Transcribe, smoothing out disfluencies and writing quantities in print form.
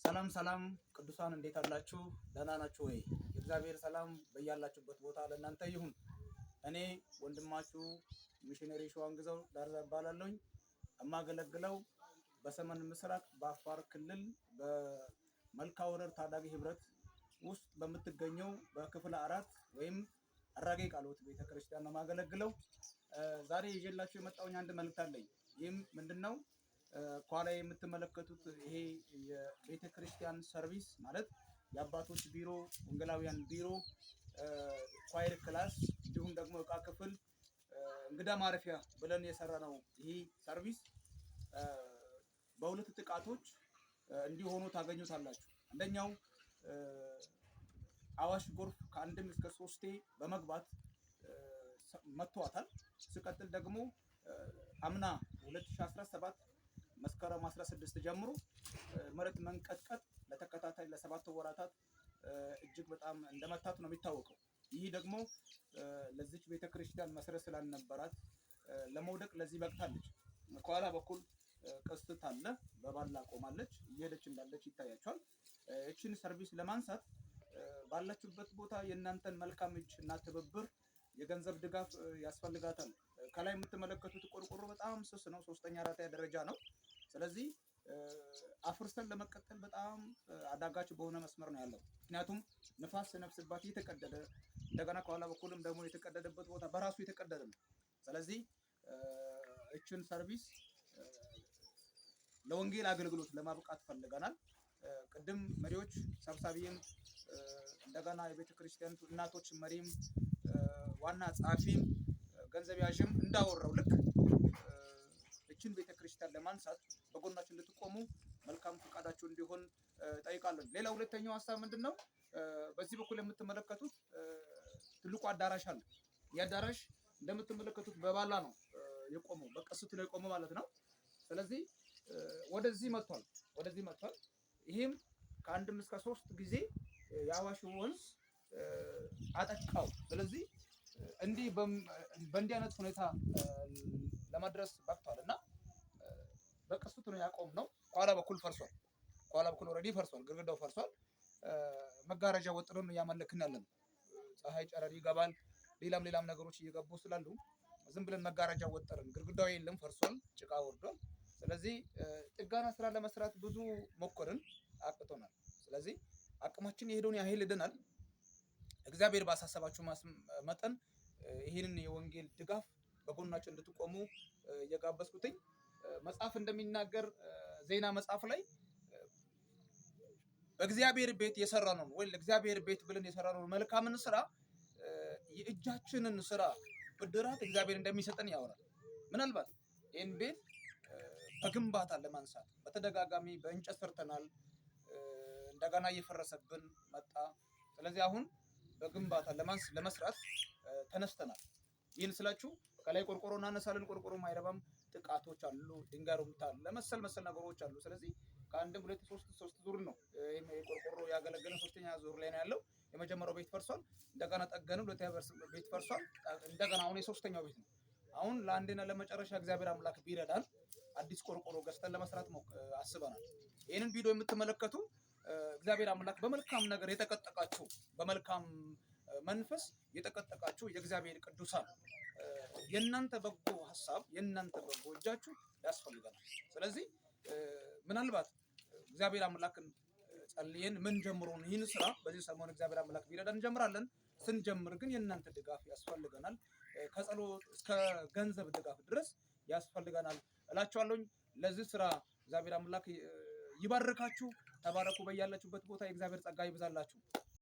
ሰላም ሰላም ቅዱሳን እንዴት አላችሁ? ደህና ናችሁ ወይ? የእግዚአብሔር ሰላም በያላችሁበት ቦታ ለእናንተ ይሁን። እኔ ወንድማችሁ ሚሽነሪ ሸዋንግዛው ዳርዛ እባላለሁኝ። የማገለግለው በሰሜን ምስራቅ በአፋር ክልል በመልካ ወረር ታዳጊ ህብረት ውስጥ በምትገኘው በክፍለ 4 ወይም አራጌ ቃልዎት ቤተክርስቲያን ነው የማገለግለው። ዛሬ ይዤላችሁ የመጣሁኝ አንድ መልእክት አለኝ። ይህም ምንድነው? ኋላ የምትመለከቱት ይሄ የቤተ ክርስቲያን ሰርቪስ ማለት የአባቶች ቢሮ፣ ወንጌላውያን ቢሮ፣ ኳየር ክላስ እንዲሁም ደግሞ እቃ ክፍል፣ እንግዳ ማረፊያ ብለን የሰራነው ይሄ ሰርቪስ በሁለት ጥቃቶች እንዲሆኑ ታገኙታላችሁ። አንደኛው አዋሽ ጎርፍ ከአንድም እስከ 3 በመግባት መጥቷታል። ሲቀጥል ደግሞ አምና 2017 መስከረም 16 ጀምሮ መሬት መንቀጥቀጥ ለተከታታይ ለ7 ወራታት እጅግ በጣም እንደመታት ነው የሚታወቀው። ይህ ደግሞ ለዚች ቤተክርስቲያን መሰረት ስላልነበራት ለመውደቅ ለዚህ በቅታለች። ከኋላ በኩል ቅስት አለ፣ በባላ ቆማለች፣ እየሄደች እንዳለች ይታያቸዋል። እቺን ሰርቪስ ለማንሳት ባላችሁበት ቦታ የእናንተን መልካም እጅ እና ትብብር የገንዘብ ድጋፍ ያስፈልጋታል። ከላይ የምትመለከቱት ቆርቆሮ በጣም ስስ ነው፣ 3ኛ 4ኛ ደረጃ ነው። ስለዚህ አፍርሰን ለመቀጠል በጣም አዳጋች በሆነ መስመር ነው ያለው። ምክንያቱም ንፋስ ሲነፍስባት እየተቀደደ እንደገና ከኋላ በኩልም ደግሞ የተቀደደበት ቦታ በራሱ የተቀደደ ነው። ስለዚህ እችን ሰርቪስ ለወንጌል አገልግሎት ለማብቃት ፈልገናል። ቅድም መሪዎች ሰብሳቢም እንደገና የቤተ ክርስቲያን እናቶች መሪም ዋና ጸሐፊም ገንዘብ ያዥም እንዳወራው ልክ እችን ቤተክርስቲያን ለማንሳት በጎናችን እንድትቆሙ መልካም ፈቃዳችሁ እንዲሆን ጠይቃለሁ። ሌላ ሁለተኛው ሐሳብ ምንድነው? በዚህ በኩል የምትመለከቱት ትልቁ አዳራሽ አለ። የአዳራሽ እንደምትመለከቱት በባላ ነው የቆመው፣ በቀስቱ ላይ ቆመው ማለት ነው። ስለዚህ ወደዚህ መጥቷል። ይሄም ከአንድም እስከ 3 ጊዜ የአዋሽ ወንዝ አጠቃው። ስለዚህ እንዲህ በእንዲህ አይነት ሁኔታ ለማድረስ በቅቷል እና በቅስቱ ነው ያቆምነው። ከኋላ በኩል ፈርሷል። ከኋላ በኩል ኦልሬዲ ፈርሷል፣ ግድግዳው ፈርሷል። መጋረጃ ወጥረን እያመለክን ያለን ፀሐይ ጨረር ይገባል፣ ሌላም ነገሮች እየገቡ ስላሉ ዝም ብለን መጋረጃ ወጥረን ግድግዳው የለም ፈርሷል፣ ጭቃ ወርዷል። ስለዚህ ጥጋና ስራ ለመስራት ብዙ ሞክርን፣ አቅቶናል። ስለዚህ አቅማችን የሄደውን ያህል ሄደናል። እግዚአብሔር ባሳሰባችሁ መጠን ይህንን የወንጌል ድጋፍ በጎናችን እንድትቆሙ እየጋበዝኩትኝ። መጽሐፍ እንደሚናገር ዜና መጽሐፍ ላይ በእግዚአብሔር ቤት የሰራነው ወይ ለእግዚአብሔር ቤት ብለን የሰራነው መልካምን ስራ የእጃችንን ስራ ብድራት እግዚአብሔር እንደሚሰጠን ያወራል። ምናልባት ይህን ቤት በግንባታ ለማንሳት በተደጋጋሚ በእንጨት ሰርተናል፣ እንደገና እየፈረሰብን መጣ። ስለዚህ አሁን በግንባታ ለመስራት ተነስተናል። ይህን ስላችሁ ከላይ ቆርቆሮ እናነሳለን፣ ቆርቆሮ ማይረባም፣ ጥቃቶች አሉ፣ ድንጋይ ሩምታ አለ፣ መሰል ነገሮች አሉ። ስለዚህ ከአንድም 2 3 ዙር ነው ቆርቆሮ ያገለገለ፣ 3ኛ ዙር ላይ ነው ያለው። የመጀመሪያው ቤት ፈርሷል፣ እንደገና ጠገነው። 2ኛ ቤት ፈርሷል፣ እንደገና አሁን የ3ኛው ቤት ነው። አሁን ለአንዴና ለመጨረሻ እግዚአብሔር አምላክ ቢረዳን አዲስ ቆርቆሮ ገዝተን ለመስራት አስበናል። ይህንን ቪዲዮ የምትመለከቱ እግዚአብሔር አምላክ በመልካም ነገር የተቀጠቃችሁ፣ በመልካም መንፈስ የተቀጠቃችሁ የእግዚአብሔር ቅዱሳን የእናንተ በጎ ሐሳብ የእናንተ በጎ እጃችሁ ያስፈልገናል። ስለዚህ ምናልባት እግዚአብሔር አምላክን ጸልየን ምን ጀምሮን ይህን ስራ በዚህ ሰሞን እግዚአብሔር አምላክ ቢረዳን እንጀምራለን። ስንጀምር ግን የእናንተ ድጋፍ ያስፈልገናል። ከጸሎት እስከ ገንዘብ ድጋፍ ድረስ ያስፈልገናል እላችኋለሁ። ለዚህ ስራ እግዚአብሔር አምላክ ይባርካችሁ። ተባረኩ። በያላችሁበት ቦታ የእግዚአብሔር ጸጋ ይብዛላችሁ።